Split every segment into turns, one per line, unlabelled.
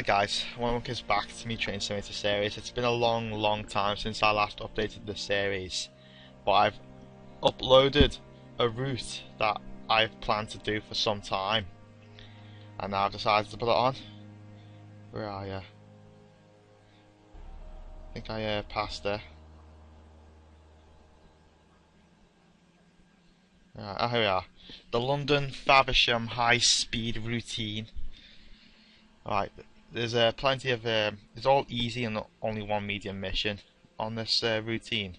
Hi guys, welcome back to me Train Simulator series. It's been a long time since I last updated the series, but I've uploaded a route that I've planned to do for some time, and now I've decided to put it on. Where are you? I think I passed it. Right, oh, here we are. The London Faversham High Speed Routine. Alright, there's plenty of, it's all easy and only one medium mission on this routine.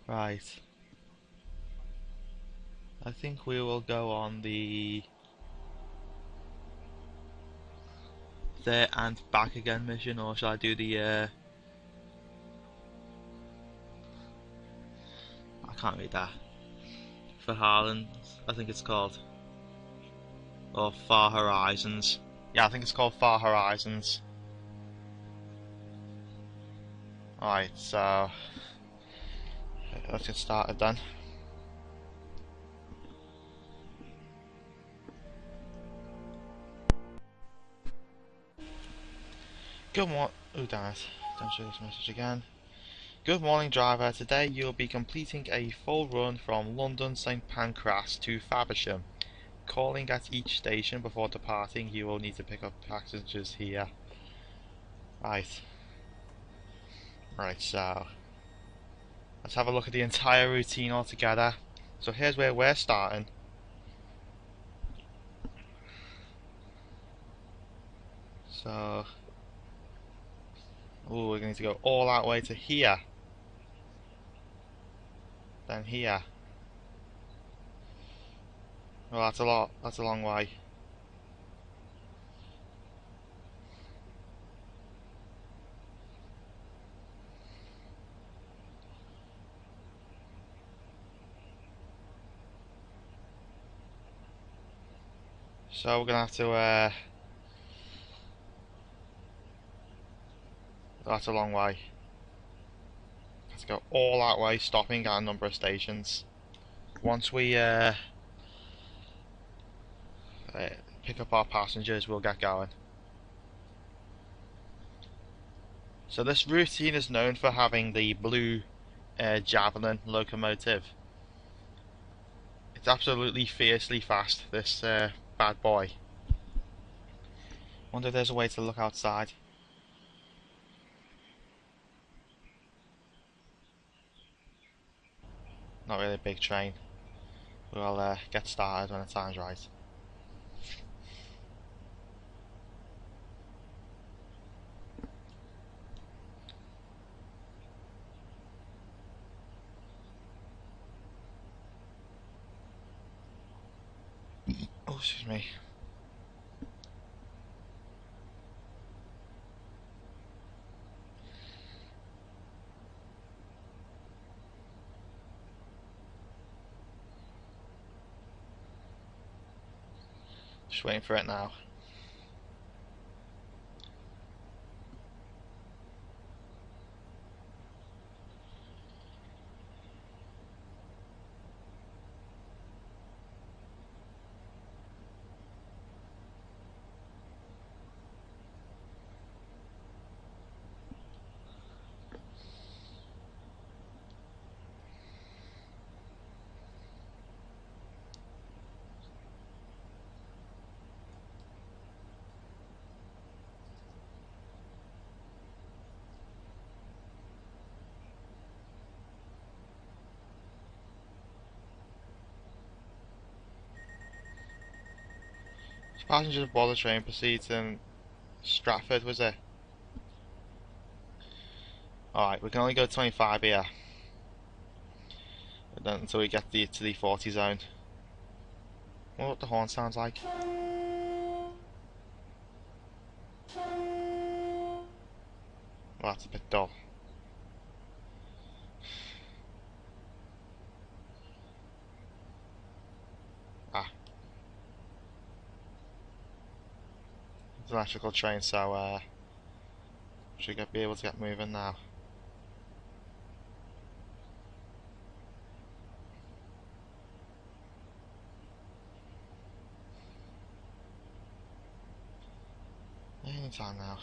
Right. I think we will go on the there and back again mission, or shall I do the I can't read that. For Harlan, I think it's called. Or Far Horizons. Yeah, I think it's called Far Horizons. Alright, so let's get started then. Good morning. Oh, damn it. Don't show this message again. Good morning, driver. Today you'll be completing a full run from London St Pancras to Faversham. Calling at each station before departing, you will need to pick up passengers here. Right. Right, so let's have a look at the entire routine altogether. So here's where we're starting. So, we're going to go all that way to here. Then here. Well, that's a lot. That's a long way. So we're gonna have to. That's a long way. Let's go all that way, stopping at a number of stations. Once we pick up our passengers, we'll get going. So this routine is known for having the blue Javelin locomotive. It's absolutely fiercely fast, this bad boy. Wonder if there's a way to look outside. Not really a big train. We'll get started when the time's right. Oh, excuse me. Just waiting for it now. Passengers aboard the train proceed to Stratford, was it? Alright, we can only go 25 here. Until we get to the 40 zone. I wonder what the horn sounds like. Well, that's a bit dull. Ah. It's an electrical train, so should be able to get moving now. Morning time now.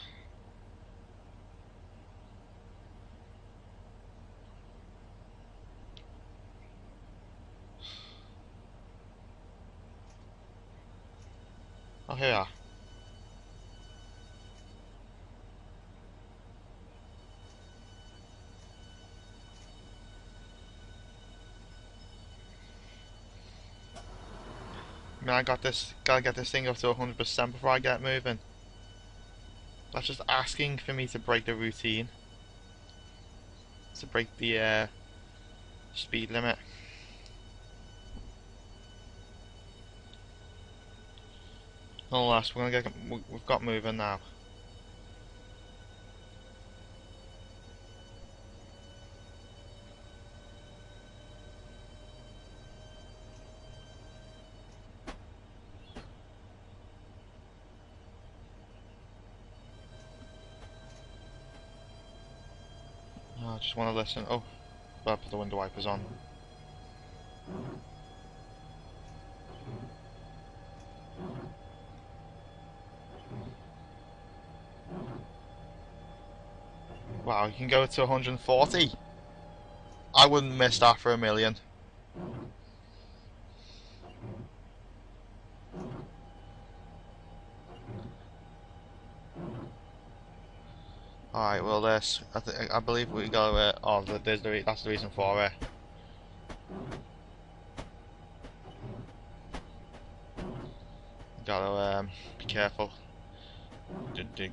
Oh, here we are. Man, gotta get this thing up to 100% before I get moving. That's just asking for me to break the routine. To break the speed limit. Nonetheless, we've got moving now. Oh, I just want to listen. Oh, I'll put the window wipers on. Wow, you can go to 140. I wouldn't miss that for a million. Alright, well I believe we go, that's the reason for it. Gotta be careful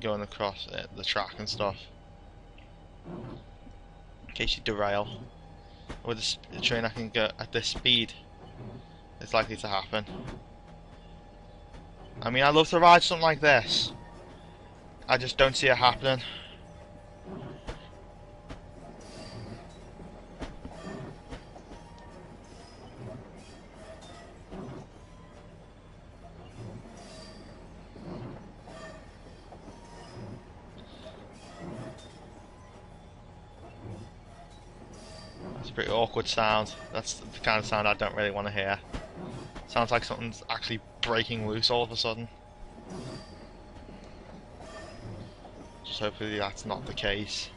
going across the track and stuff. In case you derail. With the train I can go at this speed, it's likely to happen. I mean, I'd love to ride something like this. I just don't see it happening. It's a pretty awkward sound. That's the kind of sound I don't really want to hear. Sounds like something's actually breaking loose all of a sudden. Just hopefully that's not the case.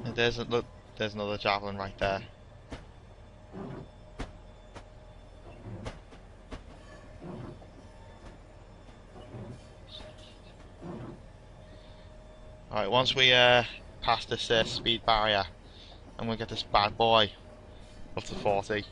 And there's another javelin right there. Alright, once we pass this speed barrier, I'm going to get this bad boy up to 40.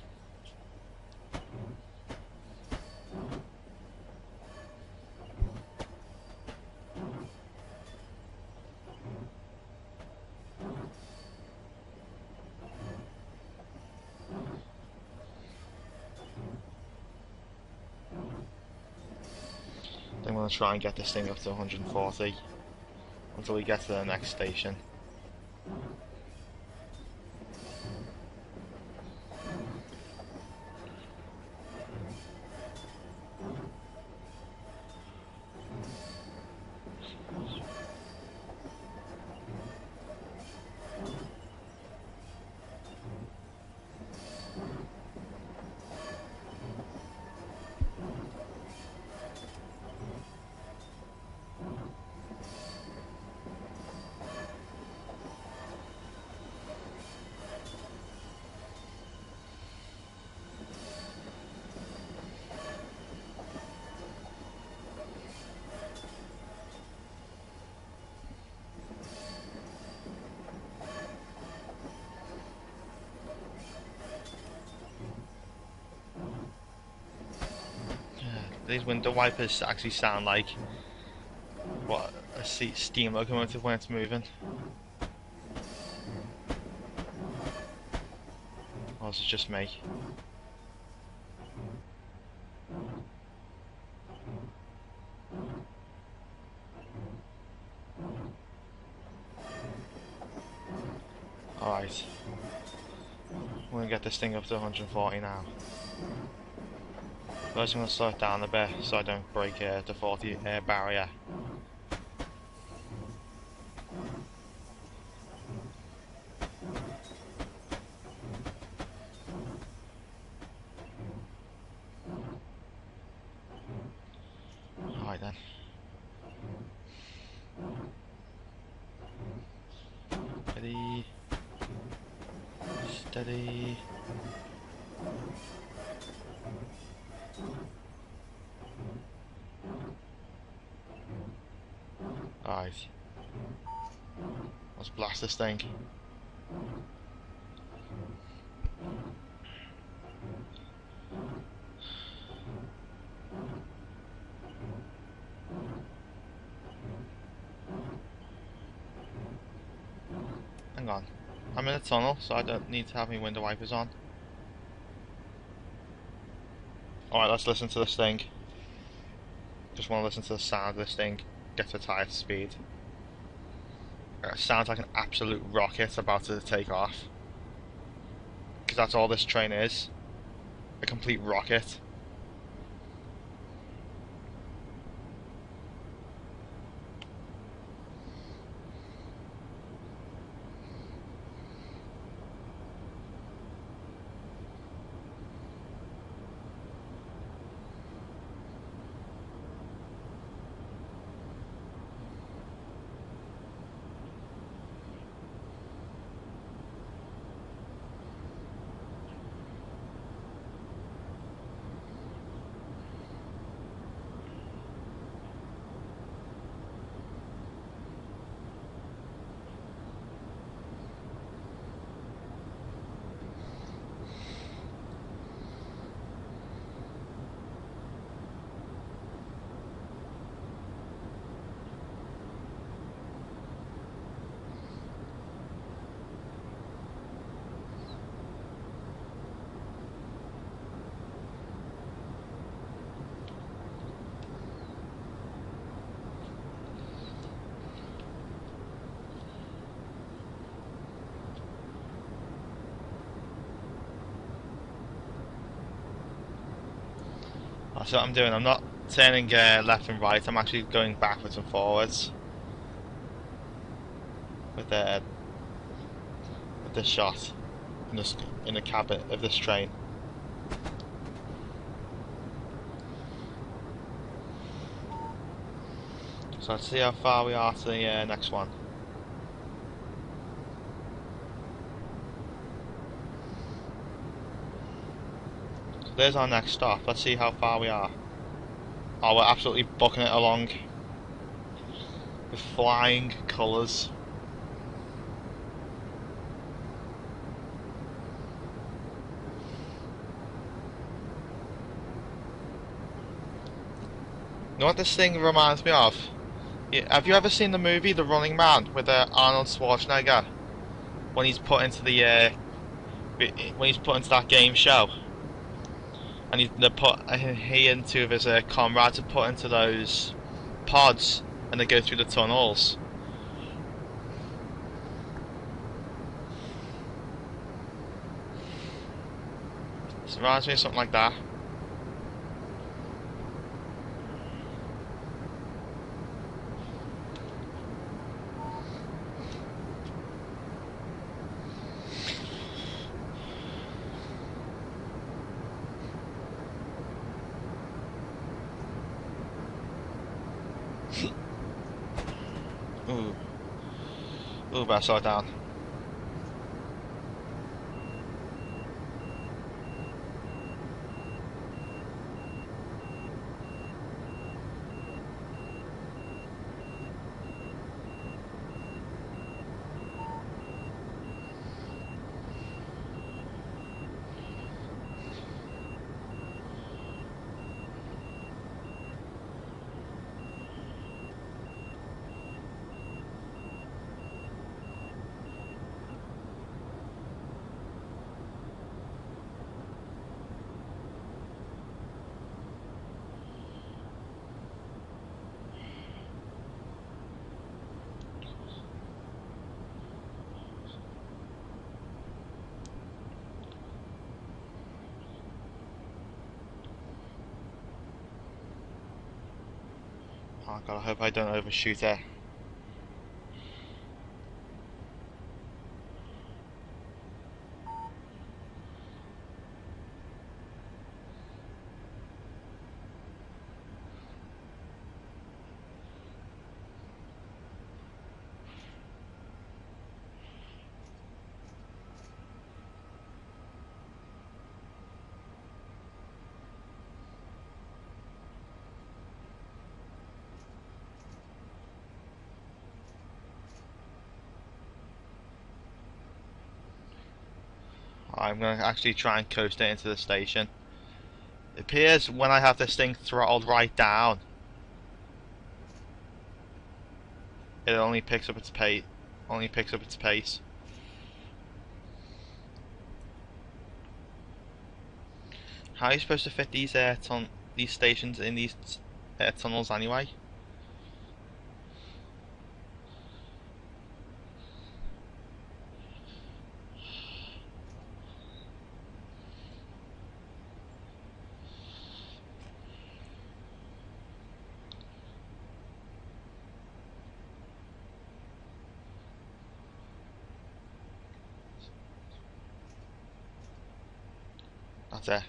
Then I'm going to try and get this thing up to 140 until we get to the next station. These window wipers actually sound like what a steam locomotive when it's moving. Or is it just me? Alright. We're gonna get this thing up to 140 now. First I'm going to slow it down a bit so I don't break the 40 barrier. Steady. Alright. Let's blast this thing. Hang on. I'm in a tunnel, so I don't need to have my window wipers on. Alright, let's listen to this thing. Just want to listen to the sound of this thing. Get to its highest speed. It sounds like an absolute rocket about to take off. Because that's all this train is. A complete rocket. That's what I'm doing. I'm not turning left and right. I'm actually going backwards and forwards with this shot in the cabin of this train. So let's see how far we are to the next one. So there's our next stop. Let's see how far we are. Oh, we're absolutely bucking it along with flying colours. You know what this thing reminds me of? Have you ever seen the movie The Running Man with Arnold Schwarzenegger when he's put into the that game show, and he and two of his comrades are put into those pods and they go through the tunnels. This reminds me of something like that. Ooh, better slow it down. Oh god, I hope I don't overshoot it. I'm going to actually try and coast it into the station. It appears when I have this thing throttled right down, it only picks up its pace. How are you supposed to fit these these stations in these tunnels anyway? That's it.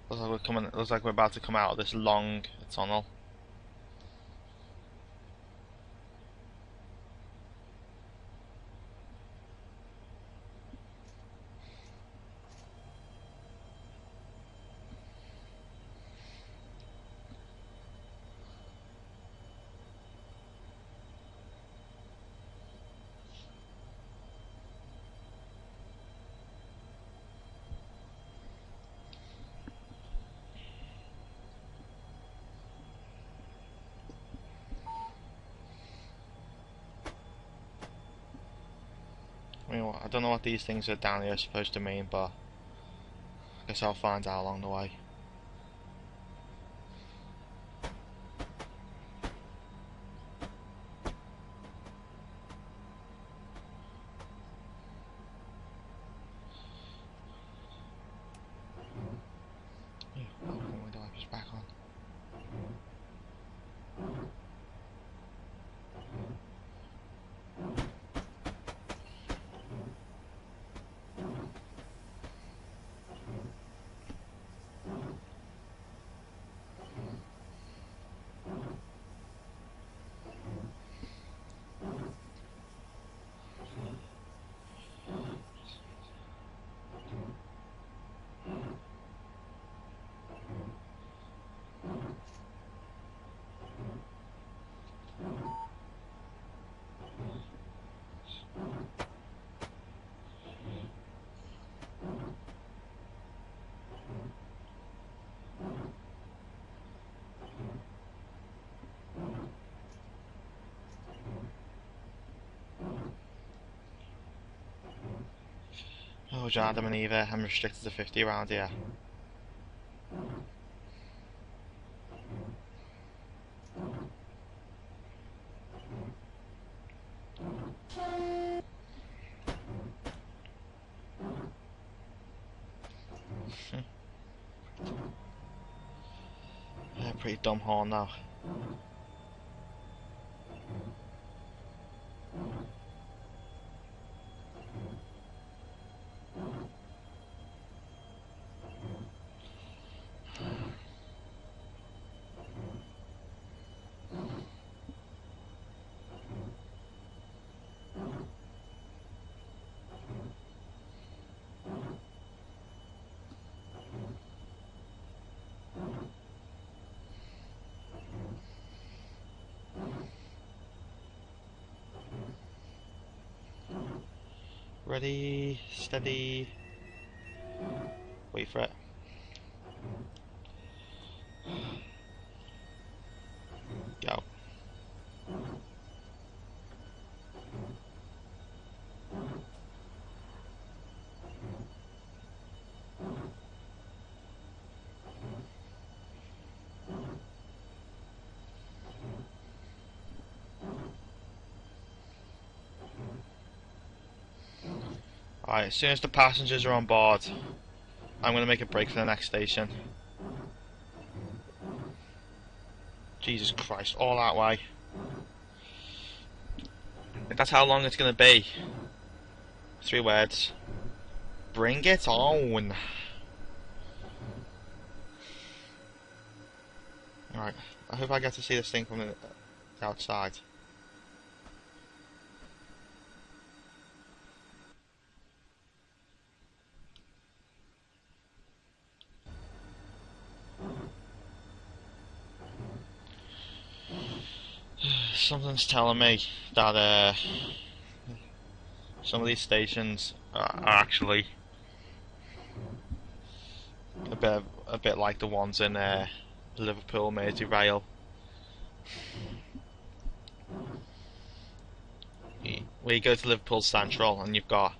Looks like we're about to come out of this long tunnel. I don't know what these things are down here are supposed to mean, but I guess I'll find out along the way. I'll put my diapers back on. Oh, Adam and Eva, I'm restricted to 50 around here. Yeah, pretty dumb horn now. Ready, steady, wait for it. Go. Alright, as soon as the passengers are on board, I'm going to make a break for the next station. Jesus Christ, all that way. That's how long it's going to be. 3 words. Bring it on. Alright, I hope I get to see this thing from the outside. Something's telling me that Some of these stations are actually a bit like the ones in Liverpool Merseyrail. Where you go to Liverpool Central and you've got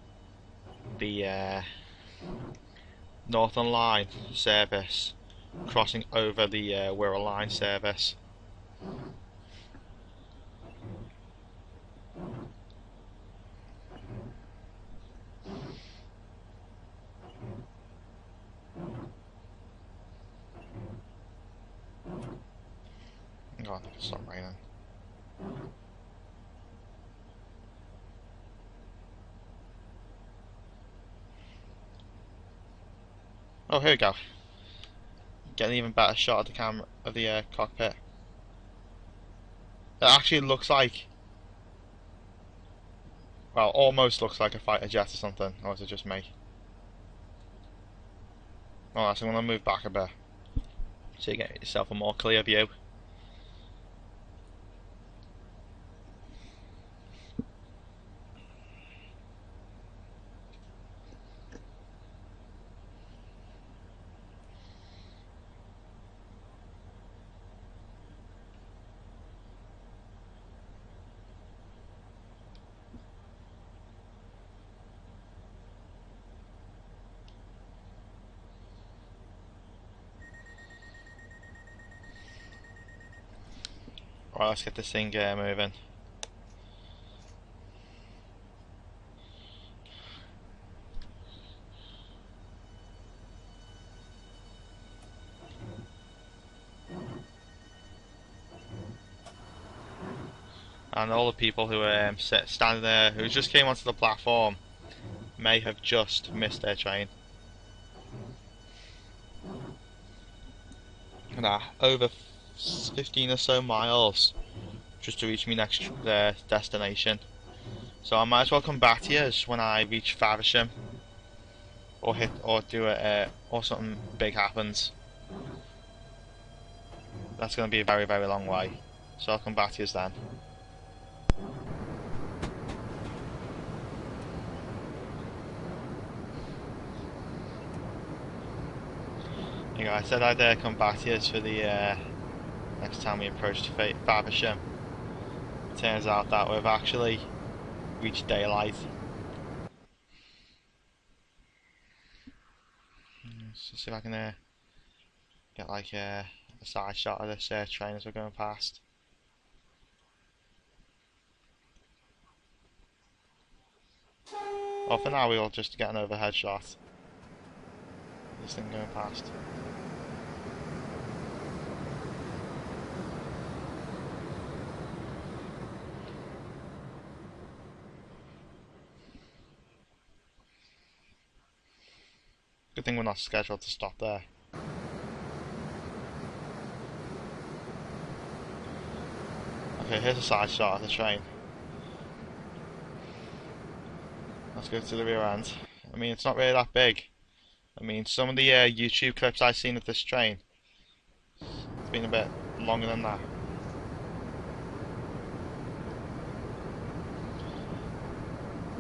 the Northern Line service crossing over the Wirral Line service. God, it's not raining. Oh, here we go. Get an even better shot of the camera of the cockpit. It actually looks like, well, almost looks like a fighter jet or something. Or is it just me? Alright, so I'm gonna move back a bit so you get yourself a more clear view. Right, let's get this thing moving. And all the people who are standing there, who just came onto the platform, may have just missed their train. Over 15 or so miles just to reach my next destination. So I might as well come back to you when I reach Faversham, or or something big happens. That's going to be a very, very long way. So I'll come back to you then. Anyway, I said I'd come back to you for the next time we approach Faversham. Turns out that we've actually reached daylight. Let's see if I can get like a side shot of this train as we're going past. Well, for now we'll just get an overhead shot of this thing going past. Good thing we're not scheduled to stop there. Okay, here's a side shot of the train. Let's go to the rear end. I mean, it's not really that big. I mean, some of the YouTube clips I've seen of this train, it's been a bit longer than that.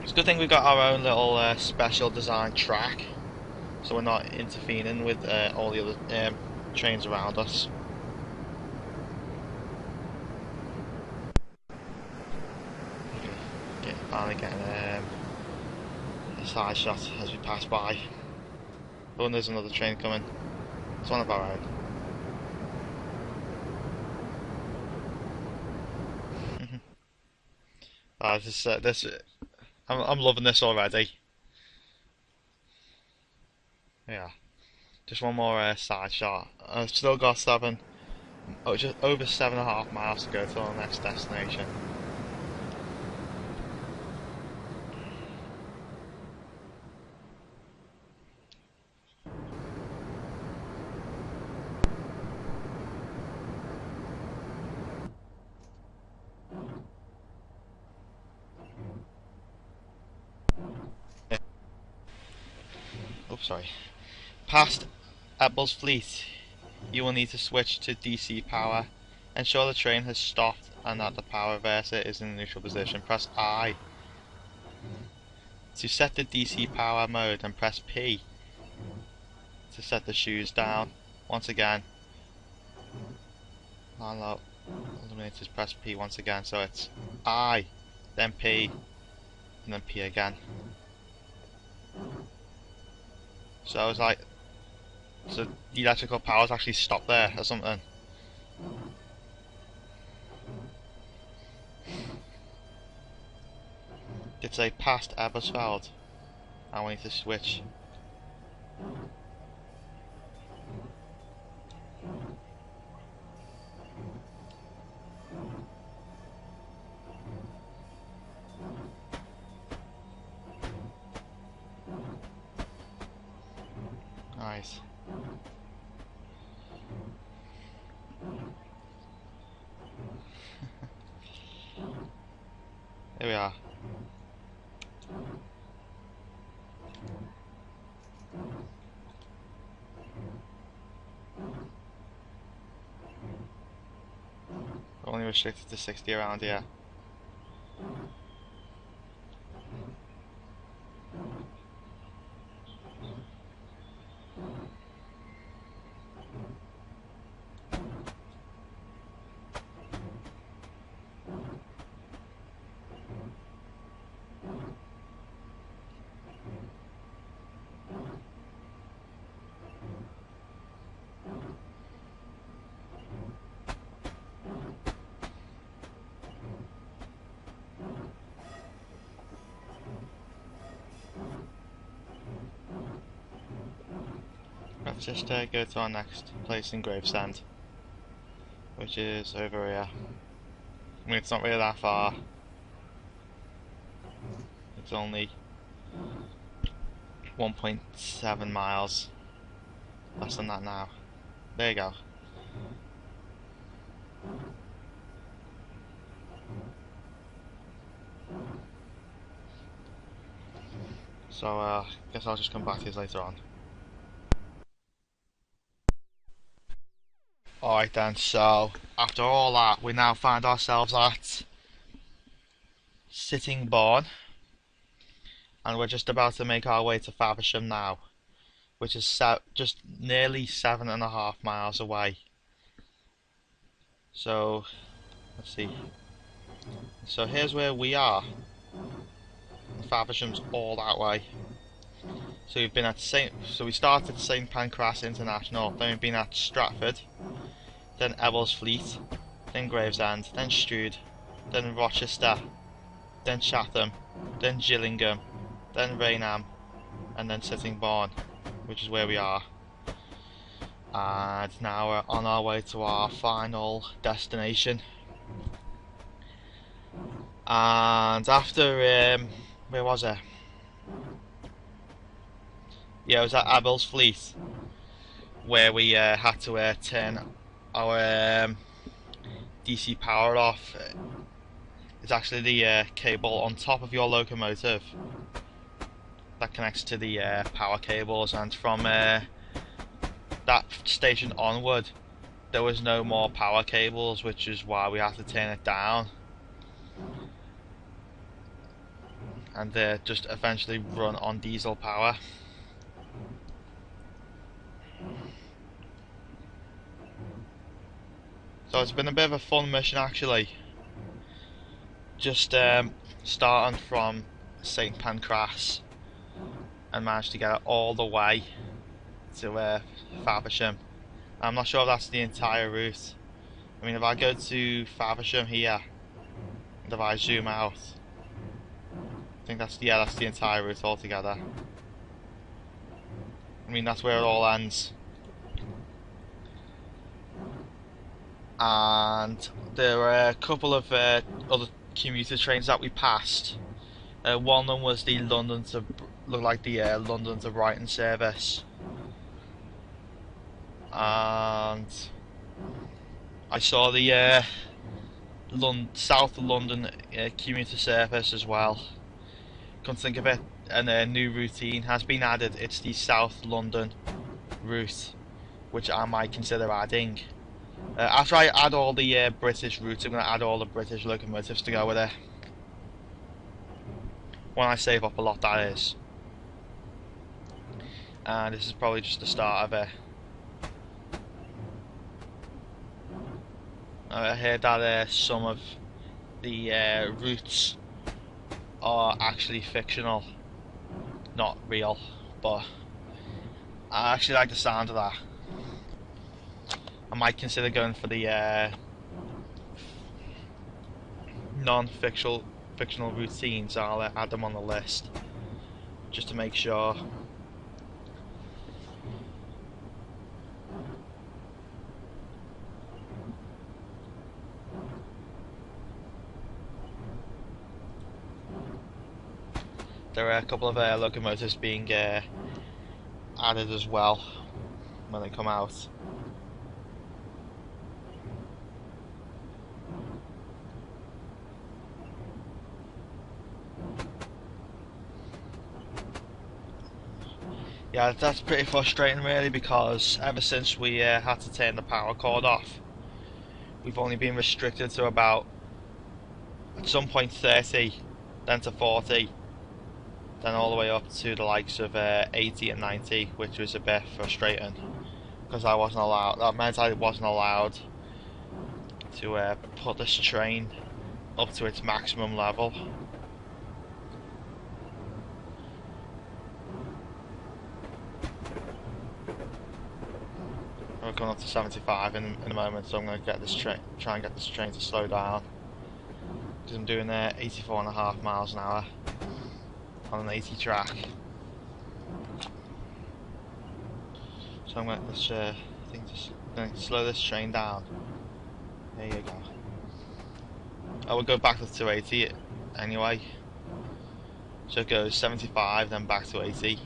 It's a good thing we've got our own little special design track, so we're not interfering with all the other trains around us. Okay, finally getting a side shot as we pass by. Oh, and there's another train coming. It's one of our own. I'm loving this already. Yeah, just one more side shot. I've still got just over 7.5 miles to go to our next destination. Oh, sorry. Past Apple's Fleet, you will need to switch to DC power. Ensure the train has stopped and that the power reverser is in the neutral position. Press I. To set the DC power mode, and press P to set the shoes down. Once again, illuminators, press P once again, so it's I, then P, and then P again. So I was like, so the electrical power's actually stopped there or something. It's a past Ebersfeld, and we need to switch. Nice. Here we are. Only restricted to 60 around here. Let's just go to our next place in Gravesend, which is over here. I mean, it's not really that far. It's only 1.7 miles. Less than that now. There you go. So, guess I'll just come back to this later on. Alright then, so after all that, we now find ourselves at Sittingbourne, and we're just about to make our way to Faversham now, which is just nearly 7.5 miles away. So, let's see. So here's where we are. Faversham's all that way. So we've been at we started at St Pancras International, then we've been at Stratford, then Ebbsfleet, then Gravesend, then Stroud, then Rochester, then Chatham, then Gillingham, then Raynham, and then Sittingbourne, which is where we are. And now we're on our way to our final destination. And after, where was it? Yeah, it was at Ebbsfleet, where we had to turn our DC power off. It's actually the cable on top of your locomotive that connects to the power cables, and from that station onward there was no more power cables, which is why we had to turn it down and just eventually run on diesel power. So it's been a bit of a fun mission actually, just starting from St Pancras and managed to get it all the way to Faversham. I'm not sure if that's the entire route. I mean, if I go to Faversham here and if I zoom out, I think that's the entire route altogether. I mean, that's where it all ends. And there were a couple of other commuter trains that we passed. One of them was the London to Brighton service, and I saw the South London commuter service as well. Couldn't think of it, and a new routine has been added. It's the South London route, which I might consider adding. After I add all the British routes, I'm going to add all the British locomotives to go with it. When I save up a lot, that is. And this is probably just the start of it. I heard that some of the routes are actually fictional, not real, but I actually like the sound of that. I might consider going for the fictional routines. I'll add them on the list just to make sure. There are a couple of locomotives being added as well when they come out. Yeah, that's pretty frustrating really, because ever since we had to turn the power cord off, we've only been restricted to about, at some point 30, then to 40, then all the way up to the likes of 80 and 90, which was a bit frustrating because I wasn't allowed. That meant I wasn't allowed to put this train up to its maximum level. We're going up to 75 in a moment, so I'm going to get this train, try and get this train to slow down, because I'm doing 84.5 miles an hour on an 80 track. So I'm going to slow this train down. There you go. I will go back to 280 anyway. So it goes 75, then back to 80.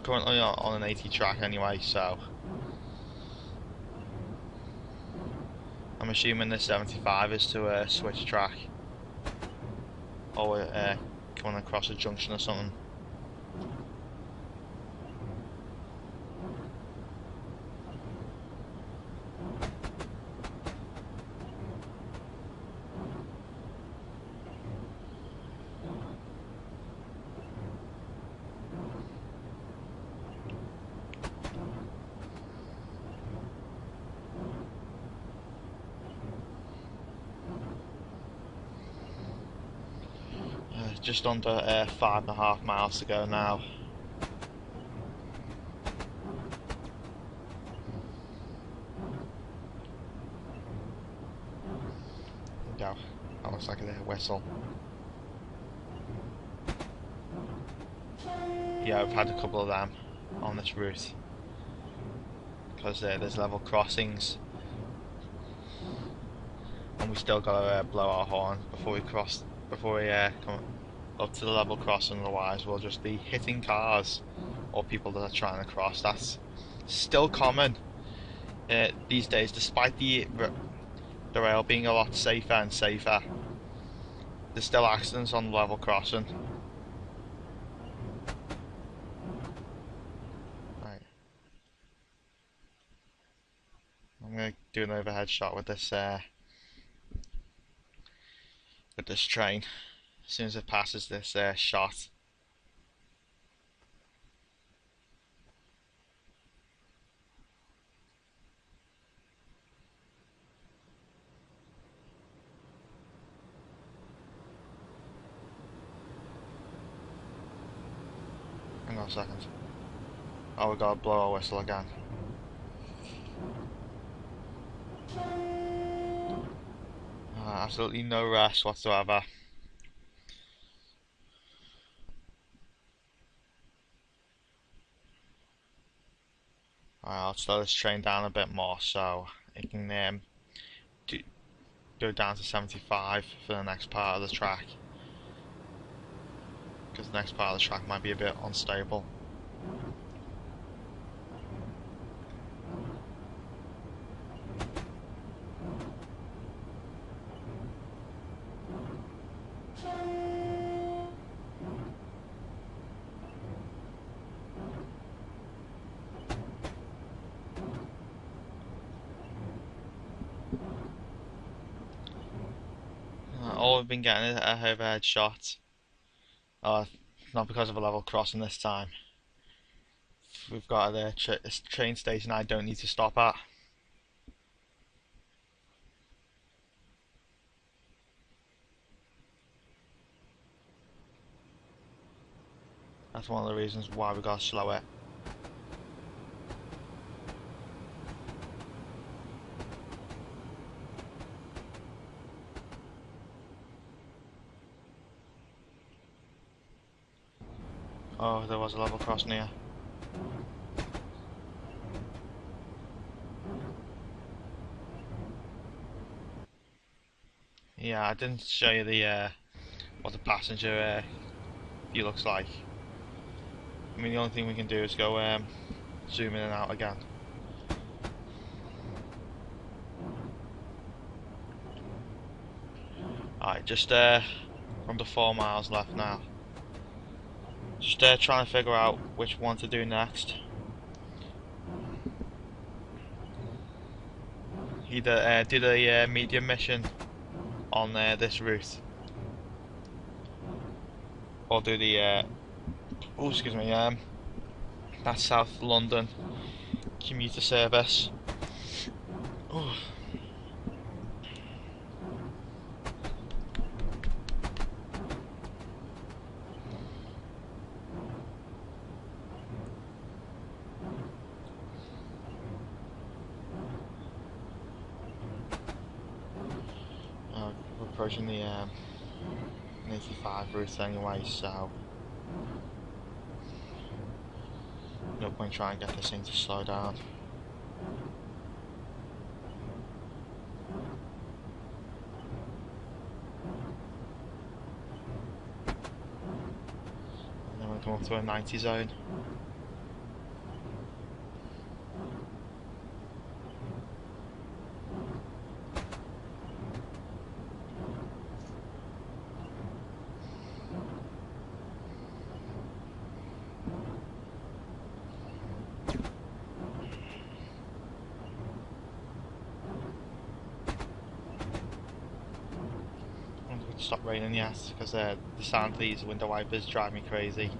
Currently on an 80 track anyway, so I'm assuming this 75 is to switch track, or coming across a junction or something. Just under 5.5 miles to go now. There we go. That looks like a whistle. Yeah, I've had a couple of them on this route because there's level crossings, and we still gotta blow our horn before we come up to the level crossing, otherwise we'll just be hitting cars or people that are trying to cross. That's still common these days, despite the rail being a lot safer and safer. There's still accidents on the level crossing. Right. I'm going to do an overhead shot with this train as soon as it passes this shot. Hang on a second. Oh, we gotta blow our whistle again. Absolutely no rest whatsoever. I'll slow this train down a bit more so it can go down to 75 for the next part of the track, because the next part of the track might be a bit unstable. all we've been getting is a overhead shot. Not because of a level crossing this time. We've got a train station I don't need to stop at. That's one of the reasons why we got to slow it. Oh, there was a level crossing here. Yeah, I didn't show you the what the passenger view looks like. I mean, the only thing we can do is go zoom in and out again. Alright, just under 4 miles left now. Just trying to figure out which one to do next. Either do the medium mission on this route, or do the oh, excuse me, that South London commuter service. Oh. We're approaching the 85 route anyway, so no point trying to get this thing to slow down. And then we'll come up to a 90 zone. Stop raining, yes, because the sound of these window wipers drive me crazy.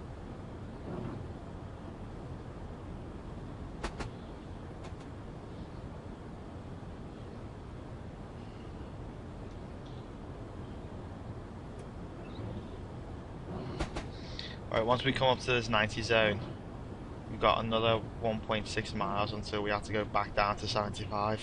Right, once we come up to this 90 zone, we've got another 1.6 miles until we have to go back down to 75.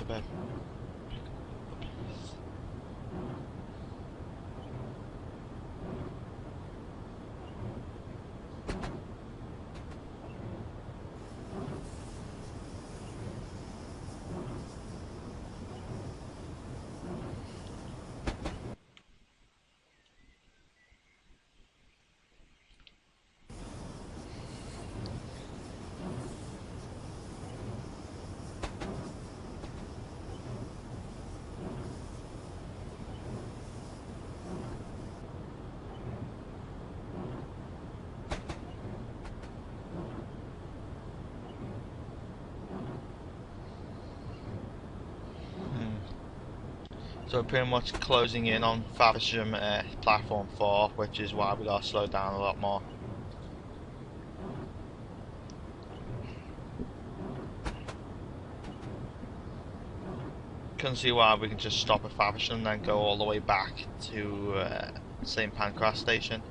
A bit. So we're pretty much closing in on Faversham platform 4, which is why we got to slow down a lot more. Couldn't see why we can just stop at Faversham and then go all the way back to St Pancras station.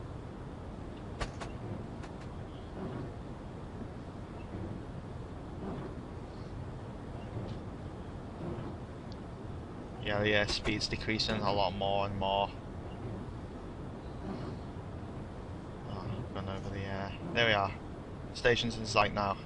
Yeah, the speed's decreasing a lot more and more. Oh, gone over the there we are. Station's in sight now.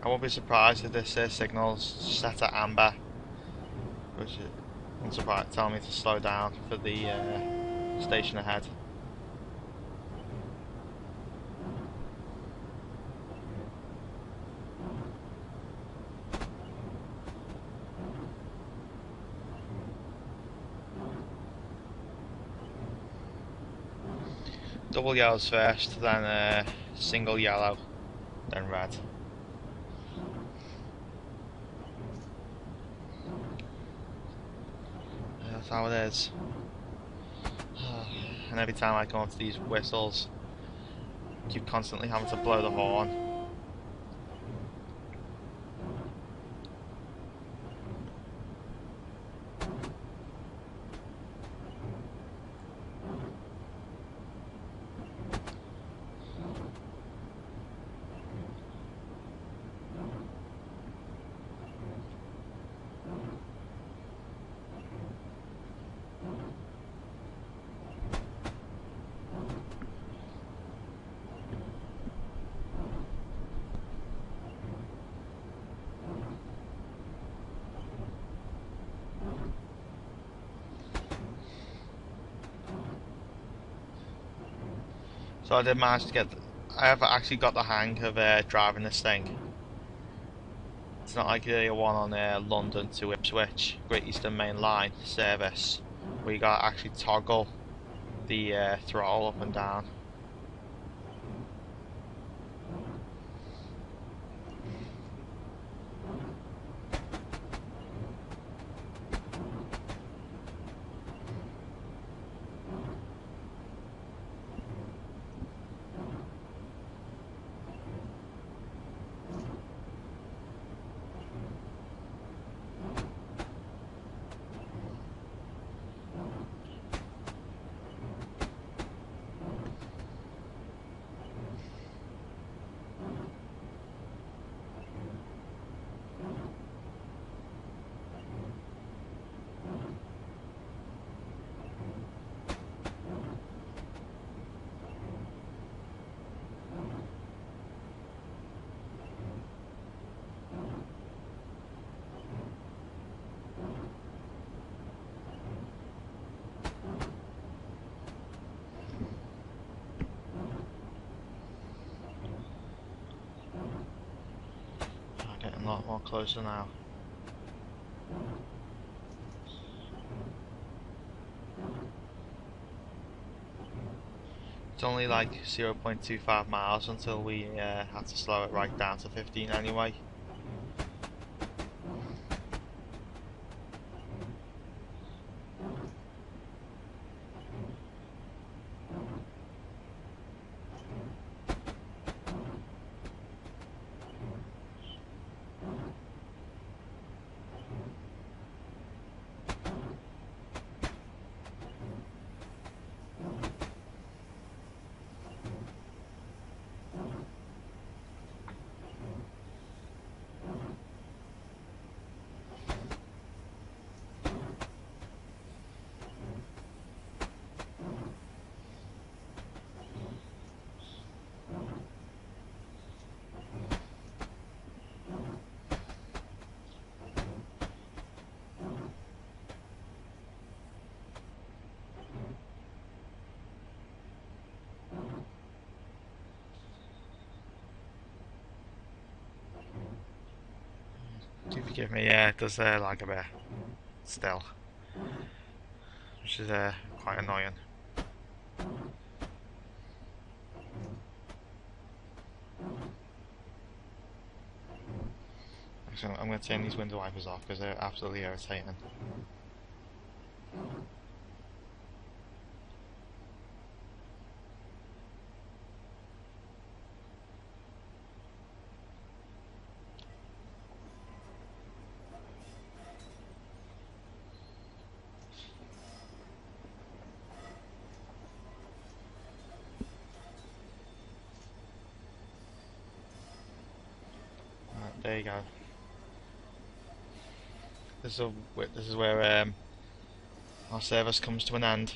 I won't be surprised if this signal's set at amber, which is unsurprised, telling me to slow down for the station ahead. Double yellows first, then single yellow, then red. That's how it is. And every time I come up to these whistles, I keep constantly having to blow the horn. So I did manage to I have actually got the hang of driving this thing. It's not like the one on London to Ipswich, Great Eastern Main Line service, where you gotta actually toggle the throttle up and down. Getting a lot more closer now. It's only like 0.25 miles until we had to slow it right down to 15 anyway. Do forgive me, yeah, it does lag a bit still, which is quite annoying. Actually, I'm going to turn these window wipers off because they're absolutely irritating. There you go. This is where our service comes to an end.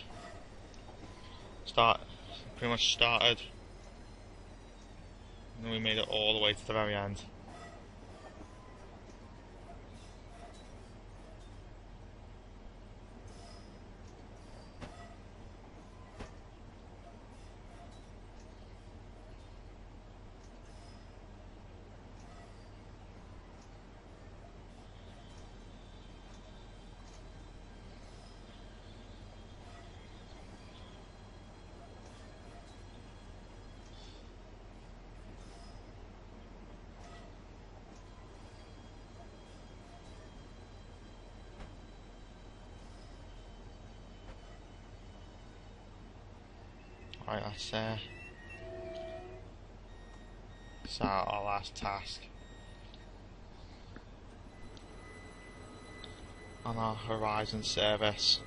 Pretty much started, and then we made it all the way to the very end. Right, let's start our last task on our Horizon service.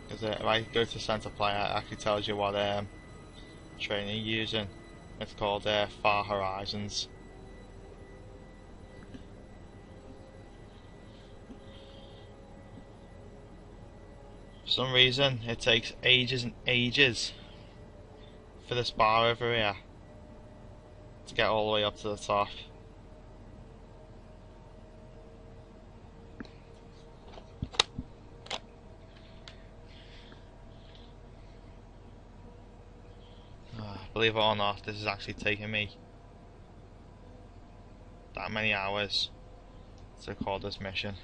Because if I go to centre player, it actually tells you what training you're using. It's called Far Horizons. For some reason, it takes ages and ages for this bar over here to get all the way up to the top. Believe it or not, this is actually taking me that many hours to record this mission.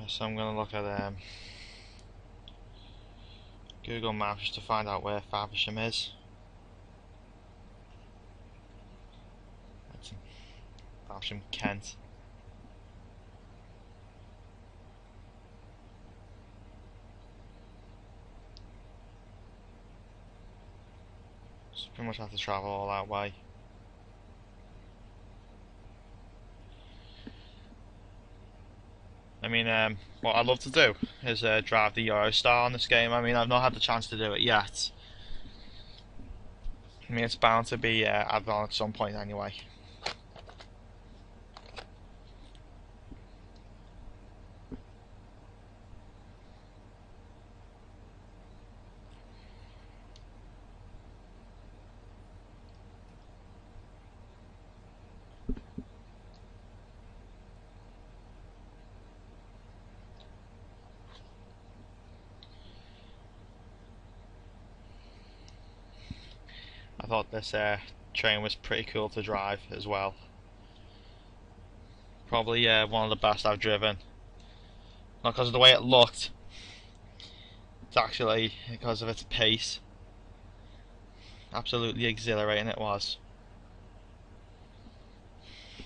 So I'm going to look at Google Maps just to find out where Faversham is. That's in Faversham, Kent. So pretty much have to travel all that way. I mean, what I'd love to do is drive the Eurostar on this game. I mean, I've not had the chance to do it yet. I mean, it's bound to be added on at some point anyway. I thought this train was pretty cool to drive as well. Probably one of the best I've driven. Not because of the way it looked, it's actually because of its pace. Absolutely exhilarating it was.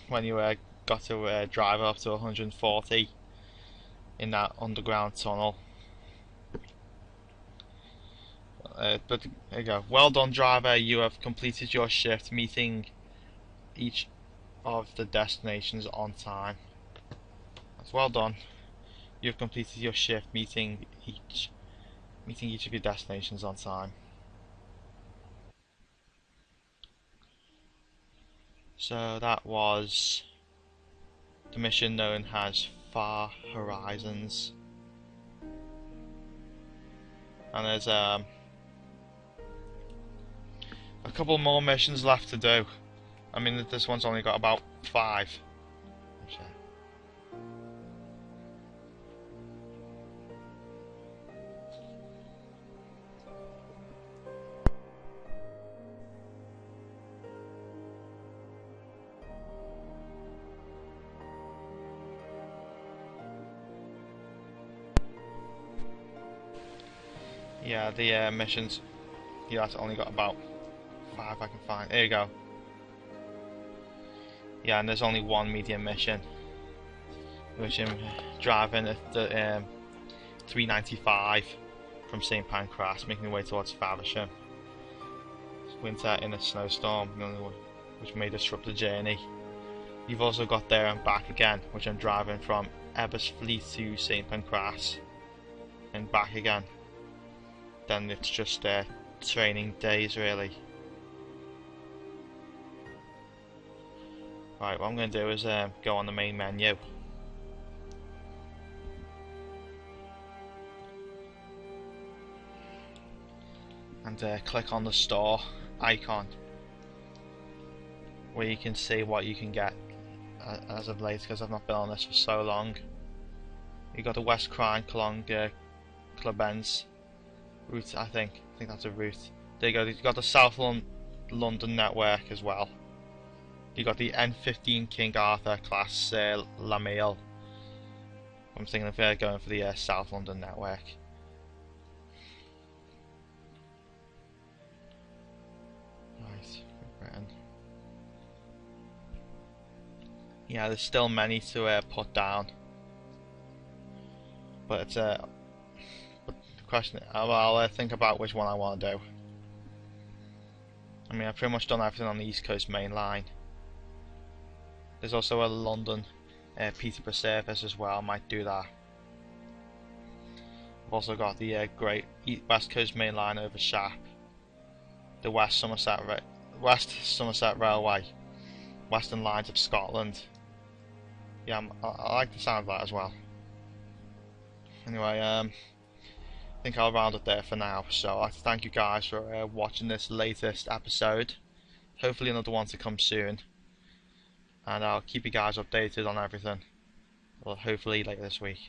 When you got to drive up to 140 in that underground tunnel. But there you go. Well done, driver. You have completed your shift, meeting each of the destinations on time. That's well done. You've completed your shift, meeting each of your destinations on time. So that was the mission known as Far Horizons, and there's a couple more missions left to do. I mean, this one's only got about 5. Yeah, the missions. Yeah, it's only got about 5 I can find. There you go. Yeah, and there's only one medium mission, which I'm driving at the 395 from St Pancras, making my way towards Faversham. It's winter in a snowstorm, which may disrupt the journey. You've also got there and back again, which I'm driving from Ebersfleet to St Pancras and back again. Then it's just training days really. Right, what I'm going to do is go on the main menu. And click on the store icon, where you can see what you can get as of late, because I've not been on this for so long. You got the West Crine Cologne Clubens route, I think that's a route. There you go, you've got the South London network as well. You got the N15 King Arthur class La Mail. I'm thinking of going for the South London network. Right, Britain. Yeah, there's still many to put down, but it's but the question. I'll think about which one I want to do. I mean, I've pretty much done everything on the East Coast main line. There's also a London Peterborough service as well. I might do that. I've also got the great West Coast main line over Shap, the West Somerset Railway, Western Lines of Scotland. Yeah, I like the sound of that as well. Anyway, I think I'll round it there for now. So I'd like to thank you guys for watching this latest episode. Hopefully another one to come soon. And I'll keep you guys updated on everything. Well, hopefully later this week.